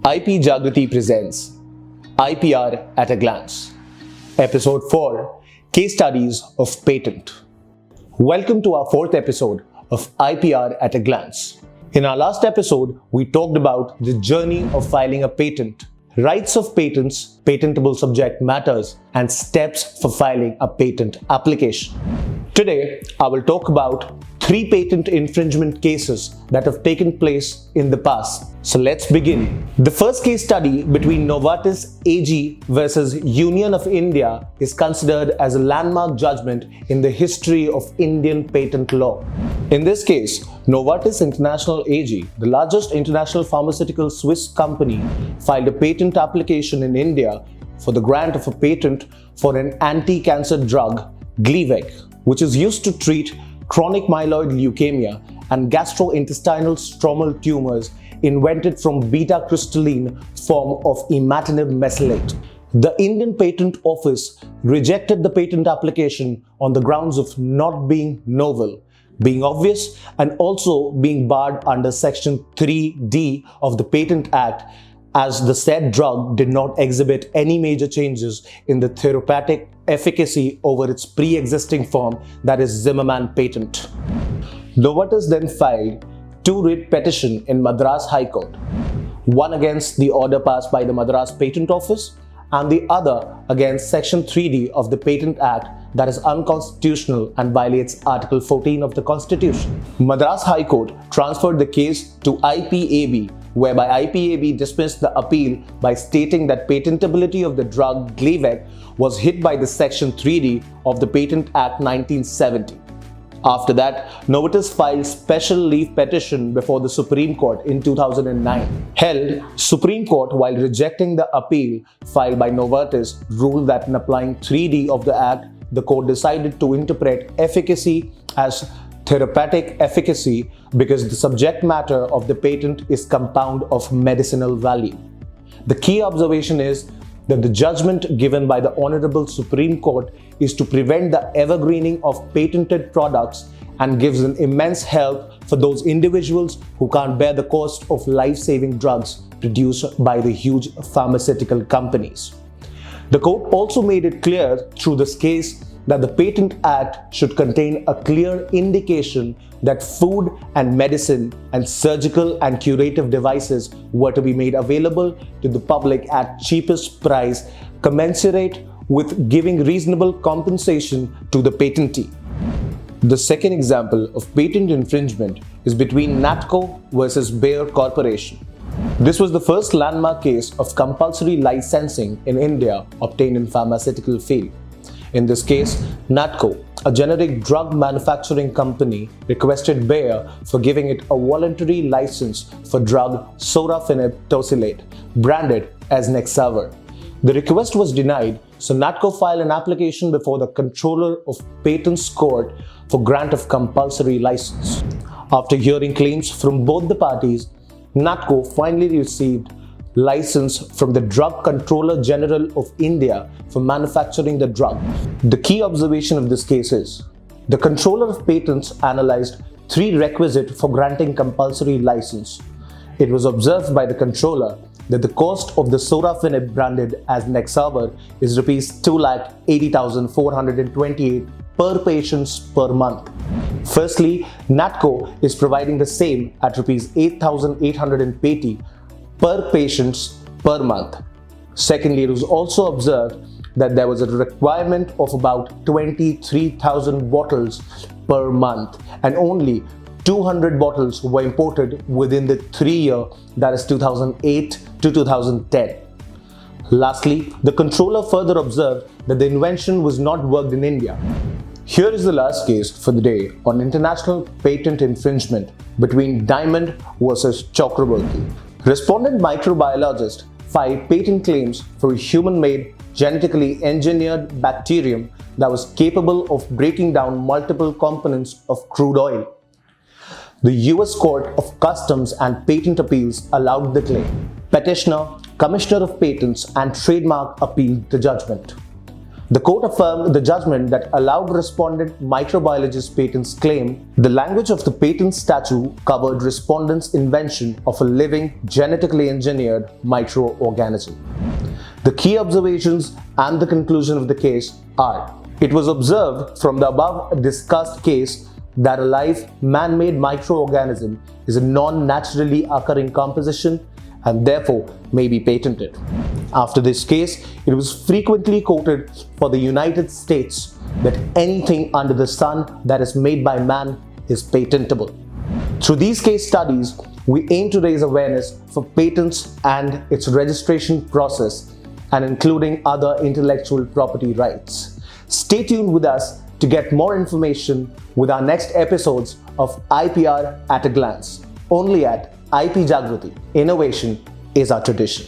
IP Jagriti presents IPR at a Glance, Episode 4, Case Studies of Patent. Welcome to our fourth episode of IPR at a Glance. In our last episode, we talked about the journey of filing a patent, rights of patents, patentable subject matters, and steps for filing a patent application. Today, I will talk about 3 patent infringement cases that have taken place in the past. So let's begin. The first case study between Novartis AG versus Union of India is considered as a landmark judgment in the history of Indian patent law. In this case, Novartis International AG, the largest international pharmaceutical Swiss company, filed a patent application in India for the grant of a patent for an anti-cancer drug, Gleevec, which is used to treat chronic myeloid leukemia and gastrointestinal stromal tumors invented from beta-crystalline form of imatinib mesylate. The Indian Patent Office rejected the patent application on the grounds of not being novel, being obvious, and also being barred under Section 3D of the Patent Act, as the said drug did not exhibit any major changes in the therapeutic efficacy over its pre-existing form, that is Zimmermann patent. Novartis then filed 2 writ petitions in Madras High Court, one against the order passed by the Madras Patent Office and the other against Section 3D of the Patent Act, that is unconstitutional and violates Article 14 of the Constitution. Madras High Court transferred the case to IPAB, whereby IPAB dismissed the appeal by stating that patentability of the drug Gleevec was hit by the Section 3D of the Patent Act 1970. After that, Novartis filed special leave petition before the Supreme Court in 2009. Held, Supreme Court, while rejecting the appeal filed by Novartis, ruled that in applying 3D of the Act, the court decided to interpret efficacy as therapeutic efficacy because the subject matter of the patent is compound of medicinal value. The key observation is that the judgment given by the Honorable Supreme Court is to prevent the evergreening of patented products and gives an immense help for those individuals who can't bear the cost of life-saving drugs produced by the huge pharmaceutical companies. The court also made it clear through this case that the Patent Act should contain a clear indication that food and medicine and surgical and curative devices were to be made available to the public at cheapest price, commensurate with giving reasonable compensation to the patentee. The second example of patent infringement is between Natco versus Bayer Corporation. This was the first landmark case of compulsory licensing in India obtained in pharmaceutical field. In this case, Natco, a generic drug manufacturing company, requested Bayer for giving it a voluntary license for drug sorafenib tosylate, branded as Nexavar. The request was denied, so Natco filed an application before the Controller of Patents Court for grant of compulsory license. After hearing claims from both the parties, Natco finally received license from the Drug Controller General of India for manufacturing the drug. The key observation of this case is the Controller of Patents analyzed 3 requisites for granting compulsory license. It was observed by the Controller that the cost of the sorafenib branded as Nexavar is Rs 2,80,428 per patients per month. Firstly, Natco is providing the same at Rs 8,880 per patients per month. Secondly, it was also observed that there was a requirement of about 23,000 bottles per month and only 200 bottles were imported within the 3-year, that is 2008 to 2010. Lastly, the controller further observed that the invention was not worked in India. Here is the last case for the day on international patent infringement between Diamond versus Chakraborty. Respondent microbiologist filed patent claims for a human-made genetically engineered bacterium that was capable of breaking down multiple components of crude oil. The US Court of Customs and Patent Appeals allowed the claim. Petitioner, Commissioner of Patents and Trademark appealed the judgment. The court affirmed the judgment that allowed respondent microbiologist patent's claim the language of the patent statute covered respondent's invention of a living, genetically engineered microorganism. The key observations and the conclusion of the case are: it was observed from the above discussed case that a live, man-made microorganism is a non-naturally occurring composition and therefore may be patented. After this case, it was frequently quoted for the United States that anything under the sun that is made by man is patentable. Through these case studies, we aim to raise awareness for patents and its registration process, and including other intellectual property rights. Stay tuned with us to get more information with our next episodes of IPR at a glance, only at IP Jagriti. Innovation is our tradition.